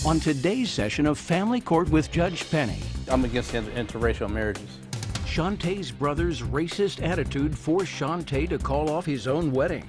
on today's session of Family Court with Judge Penny. I'm against interracial marriages. Shante's brother's racist attitude forced Shante to call off his own wedding.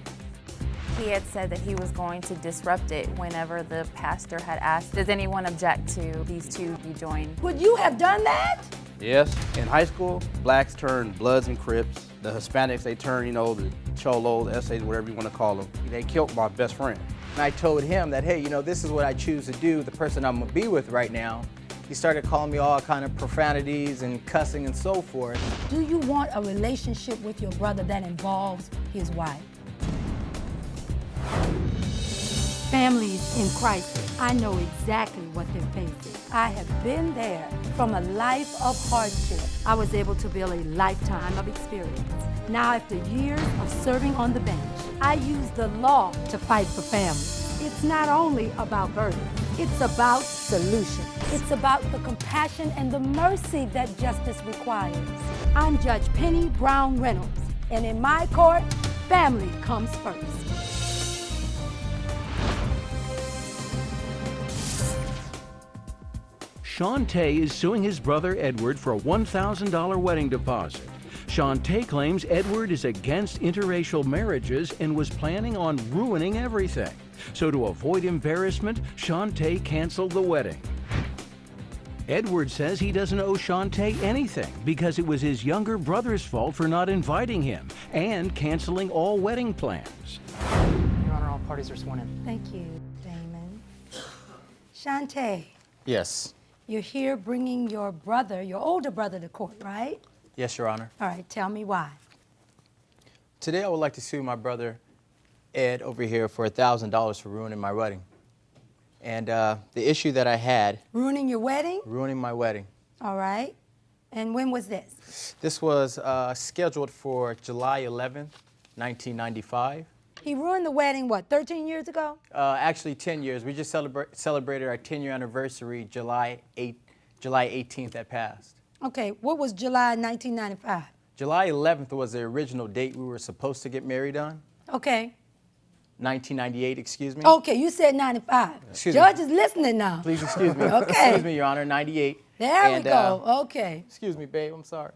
He had said that he was going to disrupt it whenever the pastor had asked, does anyone object to these two be joined? Would you have done that? Yes. In high school, blacks turned Bloods and Crips. The Hispanics, they turned, the Cholos, the Essays, whatever you want to call them. They killed my best friend. And I told him that, hey, this is what I choose to do, the person I'm gonna be with right now. He started calling me all kind of profanities and cussing and so forth. Do you want a relationship with your brother that involves his wife? Families in crisis, I know exactly what they're facing. I have been there. From a life of hardship, I was able to build a lifetime of experience. Now, after years of serving on the bench, I use the law to fight for families. It's not only about verdicts, it's about solutions. It's about the compassion and the mercy that justice requires. I'm Judge Penny Brown Reynolds, and in my court, family comes first. Shante is suing his brother Edward for a $1,000 wedding deposit. Shante claims Edward is against interracial marriages and was planning on ruining everything. So to avoid embarrassment, Shante canceled the wedding. Edward says he doesn't owe Shante anything because it was his younger brother's fault for not inviting him and canceling all wedding plans. Your Honor, all parties are sworn in. Thank you, Damon. Shante, Yes. you're here bringing your brother, your older brother, to court, right? Yes, Your Honor. All right, tell me why. Today I would like to sue my brother Ed over here for $1,000 for ruining my wedding. And the issue that I had... Ruining your wedding? Ruining my wedding. All right. And when was this? This was scheduled for July 11th, 1995. He ruined the wedding, what, 13 years ago? Actually, 10 years. We just celebrated our 10-year anniversary July 18th that passed. Okay, what was July 1995? July 11th was the original date we were supposed to get married on. Okay. 1998, excuse me. Okay, you said 95. Excuse Judge me. is listening now. Please excuse me. Okay. Excuse me, Your Honor, 98. There we go. Okay. Excuse me, babe, I'm sorry.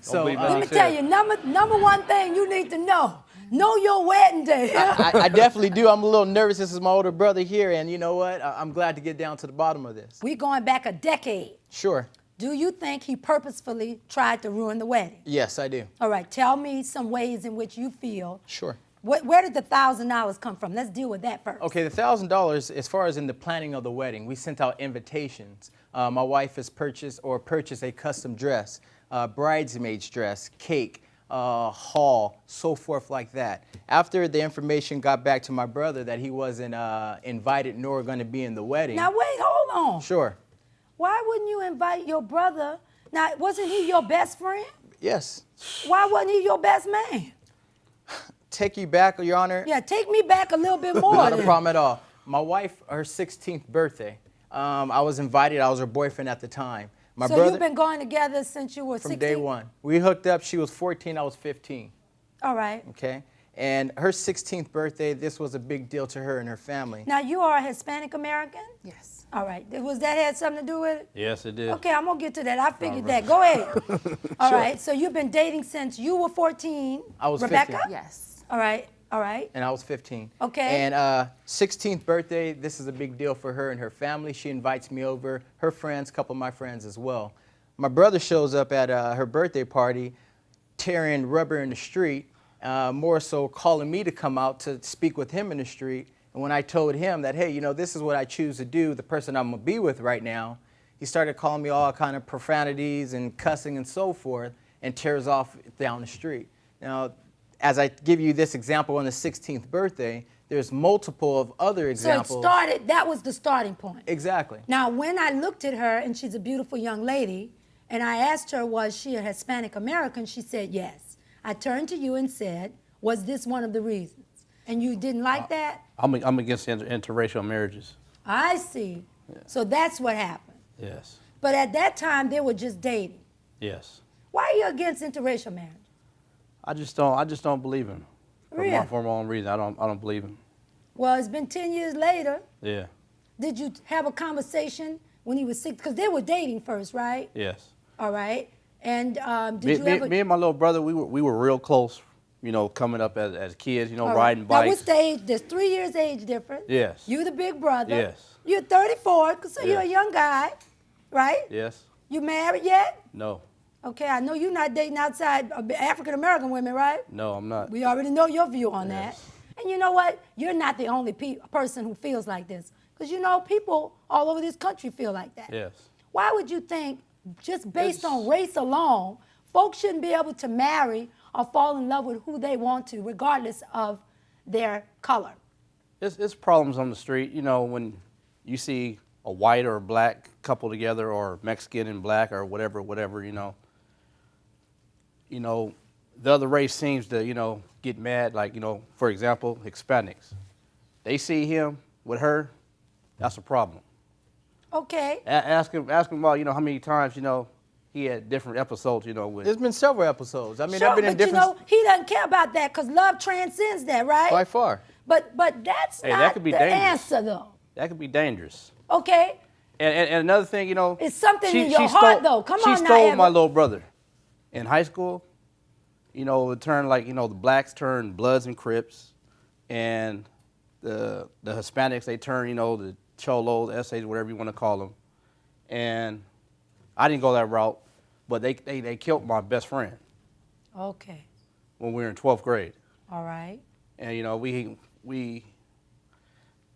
So, Let me tell you, number one thing you need to know your wedding day. I definitely do. I'm a little nervous. This is my older brother here, and you know what? I'm glad to get down to the bottom of this. We going back a decade. Sure. Do you think he purposefully tried to ruin the wedding? Yes, I do. All right, tell me some ways in which you feel. Sure. Where did the $1,000 come from? Let's deal with that first. Okay, the $1,000, as far as in the planning of the wedding, we sent out invitations. My wife has purchased a custom dress, bridesmaid's dress, cake, hall, so forth like that. After the information got back to my brother that he wasn't invited nor going to be in the wedding. Now wait, hold on. Sure. Why wouldn't you invite your brother? Now, wasn't he your best friend? Yes. Why wasn't he your best man? Take you back, Your Honor. Yeah, take me back a little bit more. Not a problem at all. My wife, her 16th birthday, I was invited. I was her boyfriend at the time. My so brother, you've been going together since you were 16? From day one. We hooked up. She was 14. I was 15. All right. Okay. And her 16th birthday, this was a big deal to her and her family. Now, you are a Hispanic American? Yes. All right. Was that had something to do with it? Yes, it did. Okay, I'm going to get to that. I figured that. Go ahead. All Sure. right. So you've been dating since you were 14. I was Rebecca? 15. Yes. All right. All right. And I was 15. Okay. And 16th birthday, this is a big deal for her and her family. She invites me over, her friends, a couple of my friends as well. My brother shows up at her birthday party, tearing rubber in the street, more so calling me to come out to speak with him in the street. And when I told him that, hey, this is what I choose to do, the person I'm going to be with right now, he started calling me all kind of profanities and cussing and so forth and tears off down the street. Now, as I give you this example on the 16th birthday, there's multiple of other examples. So that was the starting point. Exactly. Now, when I looked at her, and she's a beautiful young lady, and I asked her, was she a Hispanic American? She said yes. I turned to you and said, was this one of the reasons? And you didn't like that? I'm against interracial marriages. I see. Yeah. So that's what happened. Yes. But at that time, they were just dating. Yes. Why are you against interracial marriage? I just don't believe him. Really? For my own reason, I don't believe him. Well, it's been 10 years later. Yeah. did you have a conversation when he was 6? Because they were dating first, right? Yes. All right. And did you ever? Me and my little brother, we were real close, you know, coming up as kids, you know, All right. riding bikes. Now, what's the age? There's 3 years age difference. Yes. You the big brother. Yes. You're 34, so you're a Yes. young guy, right? Yes. You married yet? No. Okay, I know you're not dating outside African American women, right? No, I'm not. We already know your view on Yes. that. And you know what? You're not the only person who feels like this. Because you know, people all over this country feel like that. Yes. Why would you think, just based on race alone, folks shouldn't be able to marry or fall in love with who they want to, regardless of their color? It's problems on the street, you know, when you see a white or a black couple together, or Mexican and black, or whatever, you know. You know, the other race seems to, you know, get mad, like, you know, for example, Hispanics. They see him with her, that's a problem. Okay. Ask him about, you know, how many times, you know, he had different episodes, you know, with. There's been several episodes. I mean, Sure, I've been in but you different. know, he doesn't care about that because love transcends that, right? By far. But that's Hey, not that could be the dangerous. answer, though. That could be dangerous. Okay? And another thing, you know. It's something in your heart, though. Come on now, She stole my Edward. little brother. In high school, you know, it turned like, you know, the blacks turned Bloods and Crips, and the Hispanics, they turned, you know, the Cholos, essays, whatever you want to call them. And I didn't go that route, but they killed my best friend Okay. when we were in 12th grade. All right. And, you know,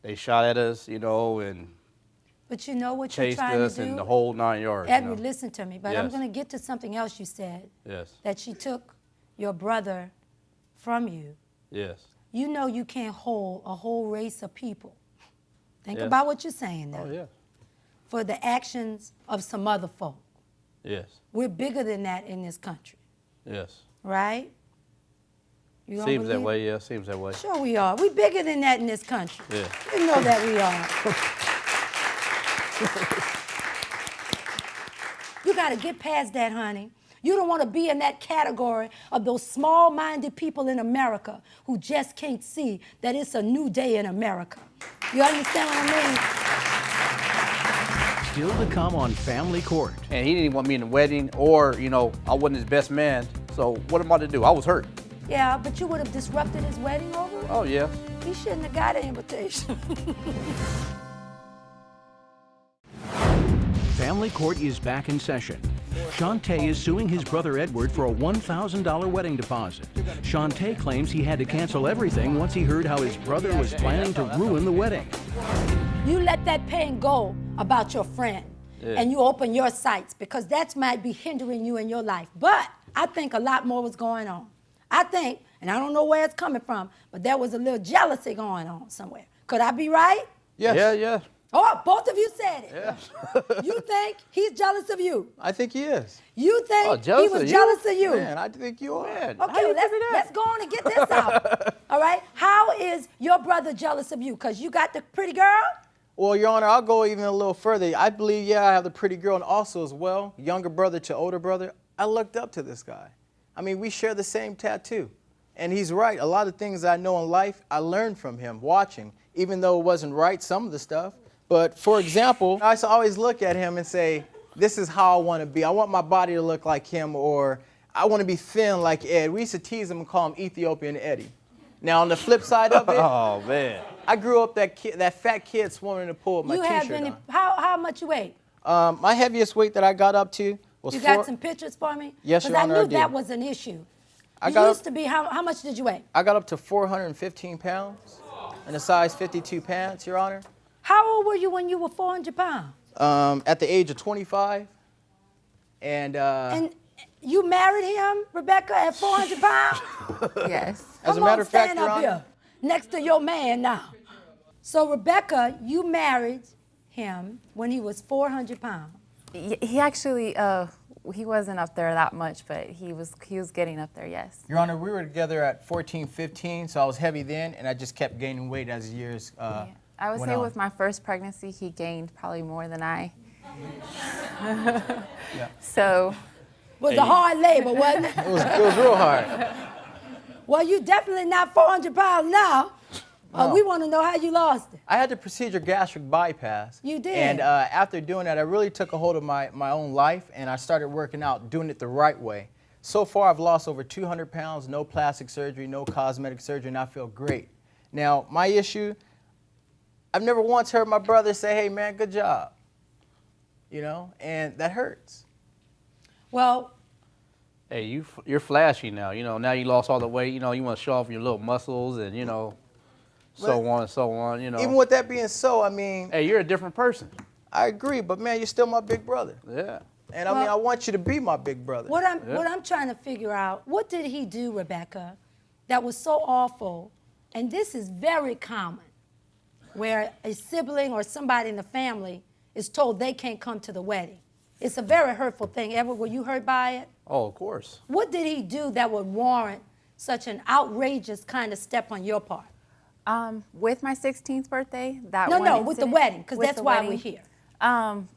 they shot at us, you know, and But you know what you're chased trying us to do? in the whole 9 yards. Edward, you know? listen to me, but I'm Yes. going to get to something else you said. Yes. That she took your brother from you. Yes. You know you can't hold a whole race of people. Think Yes. about what you're saying now. Oh, yeah. For the actions of some other folk. Yes. We're bigger than that in this country, Yes. right? You don't Seems that believe- way, yeah, seems that way. Sure we are. We're bigger than that in this country. Yeah. You know that we are. You got to get past that, honey. You don't want to be in that category of those small-minded people in America who just can't see that it's a new day in America. You understand what I mean? Still to come on Family Court. And he didn't want me in the wedding, or, you know, I wasn't his best man. So what am I to do? I was hurt. Yeah, but you would have disrupted his wedding over it? Oh, yeah. He shouldn't have got an invitation. Family Court is back in session. Shante is suing his brother Edward for a $1,000 wedding deposit. Shante claims he had to cancel everything once he heard how his brother was planning to ruin the wedding. You let that pain go about your friend, and you open your sights, because that might be hindering you in your life. But I think a lot more was going on. I think, and I don't know where it's coming from, but there was a little jealousy going on somewhere. Could I be right? Yes. Yeah, yeah. Oh, both of you said it. Yeah. You think he's jealous of you? I think he is. You think he jealous was of you? jealous of you? Man, I think you are. Man, Okay, let's go on and get this out. All right? How is your brother jealous of you? Because you got the pretty girl? Well, Your Honor, I'll go even a little further. I believe, yeah, I have the pretty girl, and also as well, younger brother to older brother, I looked up to this guy. I mean, we share the same tattoo. And he's right. A lot of things I know in life, I learned from him watching, even though it wasn't right, some of the stuff. But for example, I used to always look at him and say, this is how I want to be. I want my body to look like him, or I want to be thin like Ed. We used to tease him and call him Ethiopian Eddie. Now, on the flip side of it, Oh, man. I grew up that fat kid swimming in the pool with my You have t-shirt any, on. how much you weigh? My heaviest weight that I got up to was You got some pictures for me? Yes, Your Honor, Because I I knew that did. was an issue. I You got used up- to be, how much did you weigh? I got up to 415 pounds and a size 52 pants, Your Honor. How old were you when you were 400 pounds? At the age of 25. And you married him, Rebecca, at 400 pounds? Yes. as a Come matter on, of fact, stand Your up Honor, here, next to your man now. So, Rebecca, you married him when he was 400 pounds. He actually, he wasn't up there that much, but he was getting up there, yes. Your Honor, we were together at 14, 15, so I was heavy then, and I just kept gaining weight as the years Yeah. I would went say on. with my first pregnancy, he gained probably more than I. Yeah. So, Was a hard labor, wasn't it? It was real hard. Well, you definitely not 400 pounds now. We want to know how you lost it. I had the procedure gastric bypass. You did? And after doing that, I really took a hold of my own life, and I started working out, doing it the right way. So far, I've lost over 200 pounds, no plastic surgery, no cosmetic surgery, and I feel great. Now, my issue, I've never once heard my brother say, hey, man, good job. You know, and that hurts. Well, Hey, you're flashy now. You know, now you lost all the weight. You know, you want to show off your little muscles and, you know, so on and so on, you know. Even with that being so, I mean, Hey, you're a different person. I agree, but man, you're still my big brother. Yeah. And I mean, I want you to be my big brother. what I'm trying to figure out, what did he do, Rebecca, that was so awful? And this is very common, where a sibling or somebody in the family is told they can't come to the wedding. It's a very hurtful thing. Edward, were you hurt by it? Oh, of course. What did he do that would warrant such an outrageous kind of step on your part? With my 16th birthday, that No, one no, with the incident- wedding, because with that's the why wedding, we're here.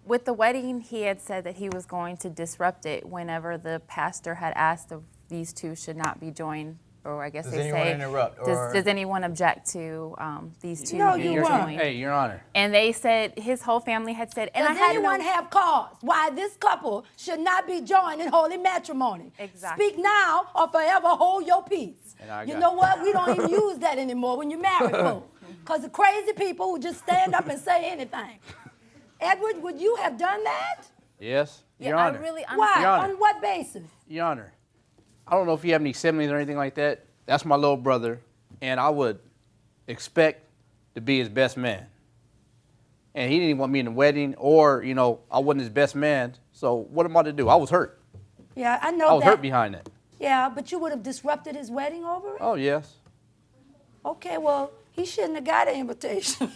With the wedding, he had said that he was going to disrupt it whenever the pastor had asked if these two should not be joined, or I guess Does they anyone say, interrupt, or- does anyone object to these two No, being you weren't. joined? Hey, Your Honor. And they said, his whole family had said, and Does I had anyone no, have cause why this couple should not be joined in holy matrimony? Exactly. Speak now or forever hold your peace. And I You got know you. what? We don't even use that anymore when you're married folk. Because the crazy people who just stand up and say anything. Edward, would you have done that? Yes. yeah, Your I Honor. really, Why? Your Honor. On what basis? Your Honor. I don't know if you have any siblings or anything like that. That's my little brother, and I would expect to be his best man. And he didn't want me in the wedding, or, you know, I wasn't his best man. So what am I to do? I was hurt. Yeah, I know I was that. hurt behind that. Yeah, but you would have disrupted his wedding over it? Oh, yes. Okay, well, he shouldn't have got an invitation.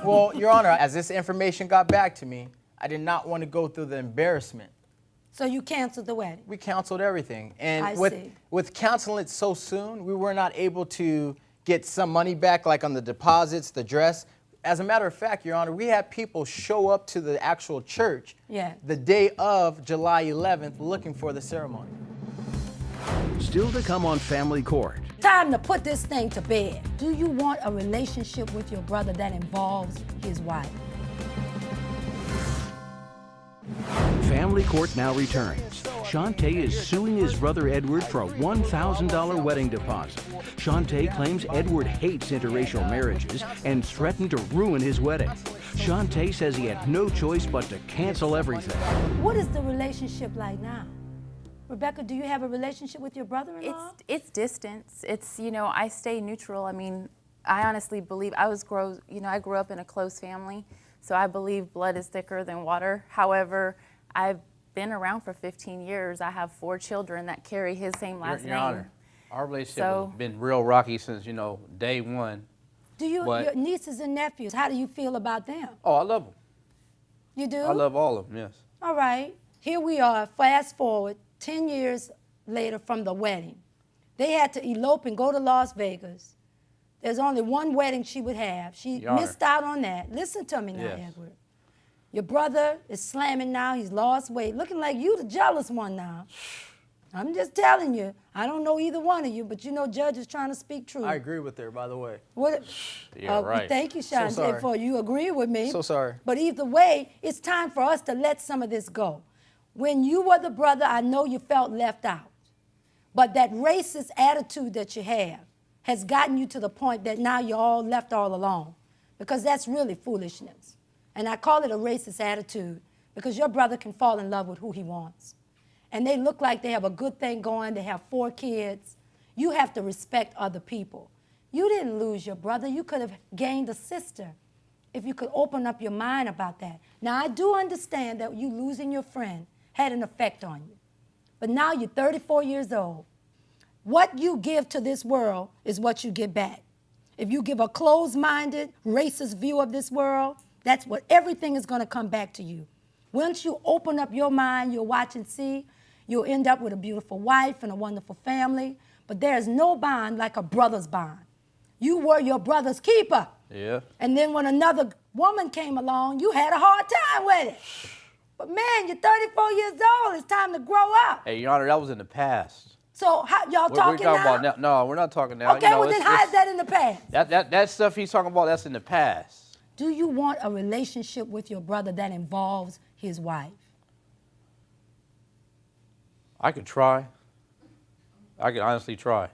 Well, Your Honor, as this information got back to me, I did not want to go through the embarrassment. So you canceled the wedding? We canceled everything. And I with see. with canceling it so soon, we were not able to get some money back, like on the deposits, the dress. As a matter of fact, Your Honor, we had people show up to the actual church Yeah. the day of July 11th looking for the ceremony. Still to come on Family Court. Time to put this thing to bed. Do you want a relationship with your brother that involves his wife? Family Court now returns. Shante is suing his brother Edward for a $1,000 wedding deposit. Shante claims Edward hates interracial marriages and threatened to ruin his wedding. Shante says he had no choice but to cancel everything. What is the relationship like now? Rebecca, do you have a relationship with your brother-in-law? It's distance. It's, you know, I stay neutral. I mean, I honestly believe I grew up in a close family, so I believe blood is thicker than water. However, I've been around for 15 years. I have 4 children that carry his same last Your name. Honor, our relationship So- has been real rocky since, you know, day one. Do you, What? your nieces and nephews, how do you feel about them? Oh, I love them. You do? I love all of them, yes. All right, here we are, fast forward 10 years later from the wedding. They had to elope and go to Las Vegas. There's only one wedding she would have. She Your Honor. missed out on that. Listen to me now, Yes. Edward. Your brother is slamming now. He's lost weight. Looking like you the jealous one now. I'm just telling you. I don't know either one of you, but you know Judge is trying to speak truth. I agree with her, by the way. What? Yeah, right. Thank you, Shante, sorry. for you agree with me. So sorry. But either way, it's time for us to let some of this go. When you were the brother, I know you felt left out. But that racist attitude that you have has gotten you to the point that now you're all left all alone. Because that's really foolishness. And I call it a racist attitude because your brother can fall in love with who he wants. And they look like they have a good thing going. They have 4 kids. You have to respect other people. You didn't lose your brother. You could have gained a sister if you could open up your mind about that. Now, I do understand that you losing your friend had an effect on you. But now you're 34 years old. What you give to this world is what you get back. If you give a closed-minded, racist view of this world, that's what everything is going to come back to you. Once you open up your mind, you'll watch and see, you'll end up with a beautiful wife and a wonderful family. But there's no bond like a brother's bond. You were your brother's keeper. Yeah. And then when another woman came along, you had a hard time with it. But man, you're 34 years old. It's time to grow up. Hey, Your Honor, that was in the past. So how, y'all We're talking talking now? about now. No, we're not talking now. Okay, well then how is that in the past? That stuff he's talking about, that's in the past. Do you want a relationship with your brother that involves his wife? I could try. I could honestly try.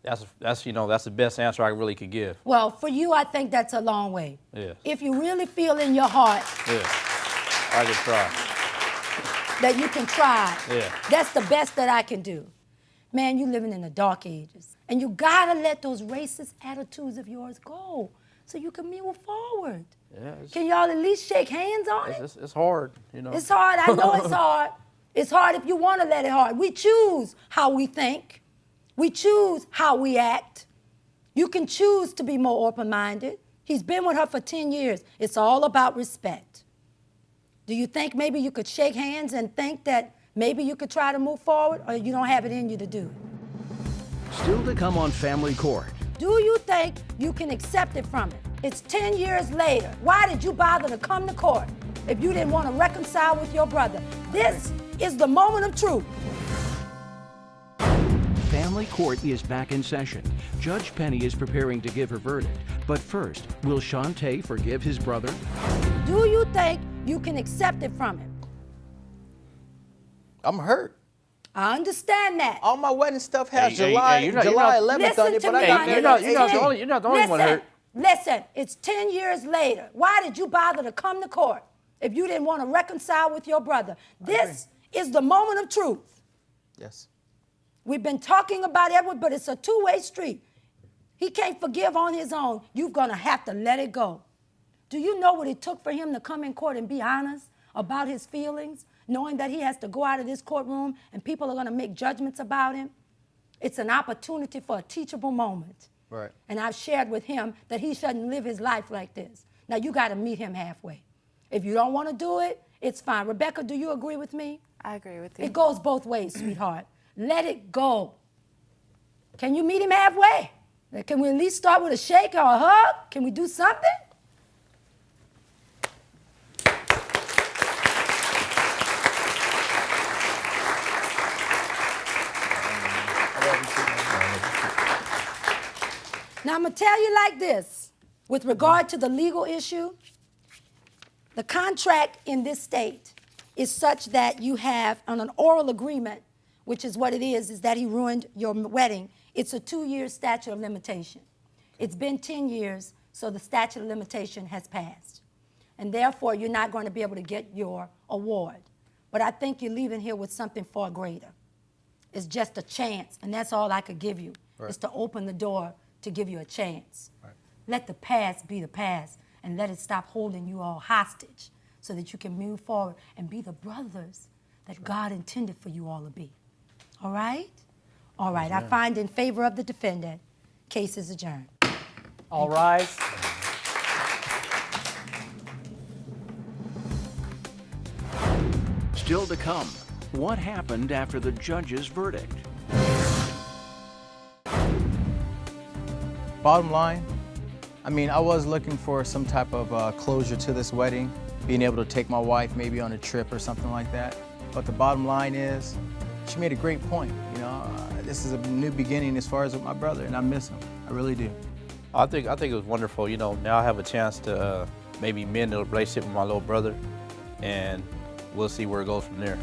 That's the best answer I really could give. Well, for you, I think that's a long way. Yeah. If you really feel in your heart Yeah. I could try. that you can try, Yeah. that's the best that I can do. Man, you living in the dark ages. And you gotta let those racist attitudes of yours go so you can move forward. Yeah. Can y'all at least shake hands on it? It's hard, you know. It's hard, I know it's hard. It's hard if you wanna let it hard. We choose how we think. We choose how we act. You can choose to be more open-minded. He's been with her for 10 years. It's all about respect. Do you think maybe you could shake hands and think that maybe you could try to move forward, or you don't have it in you to do it? Still to come on Family Court. Do you think you can accept it from it? It's 10 years later. Why did you bother to come to court if you didn't want to reconcile with your brother? This is the moment of truth. Family Court is back in session. Judge Penny is preparing to give her verdict. But first, will Shante forgive his brother? Do you think you can accept it from him? I'm hurt. I understand that. All my wedding stuff has Hey, July you're not- 11th on Listen it, to but me, I got honey. you're not the only one hurt. Listen, it's 10 years later. Why did you bother to come to court if you didn't want to reconcile with your brother? This is the moment of truth. Yes. We've been talking about Edward, but it's a two-way street. He can't forgive on his own. You're going to have to let it go. Do you know what it took for him to come in court and be honest about his feelings, knowing that he has to go out of this courtroom and people are going to make judgments about him? It's an opportunity for a teachable moment. Right. And I've shared with him that he shouldn't live his life like this. Now, you got to meet him halfway. If you don't want to do it, it's fine. Rebecca, do you agree with me? I agree with you. It goes both ways, sweetheart. Let it go. Can you meet him halfway? Can we at least start with a shake or a hug? Can we do something? Now, I'm going to tell you like this. With regard to the legal issue, the contract in this state is such that you have on an oral agreement, which is what it is that he ruined your wedding. It's a 2-year statute of limitation. It's been 10 years, so the statute of limitation has passed. And therefore, you're not going to be able to get your award. But I think you're leaving here with something far greater. It's just a chance, and that's all I could give you, is to open the door to give you a chance. Right. Let the past be the past, and let it stop holding you all hostage so that you can move forward and be the brothers that God intended for you all to be. All right? All right. I find in favor of the defendant, case is adjourned. All rise. Still to come, what happened after the judge's verdict? Bottom line, I mean, I was looking for some type of closure to this wedding, being able to take my wife maybe on a trip or something like that. But the bottom line is, she made a great point. You know, this is a new beginning as far as with my brother, and I miss him. I really do. I think it was wonderful. You know, now I have a chance to maybe mend the relationship with my little brother, and we'll see where it goes from there.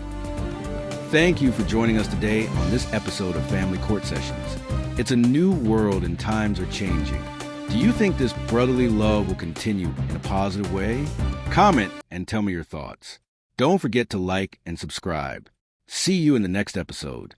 Thank you for joining us today on this episode of Family Court Sessions. It's a new world and times are changing. Do you think this brotherly love will continue in a positive way? Comment and tell me your thoughts. Don't forget to like and subscribe. See you in the next episode.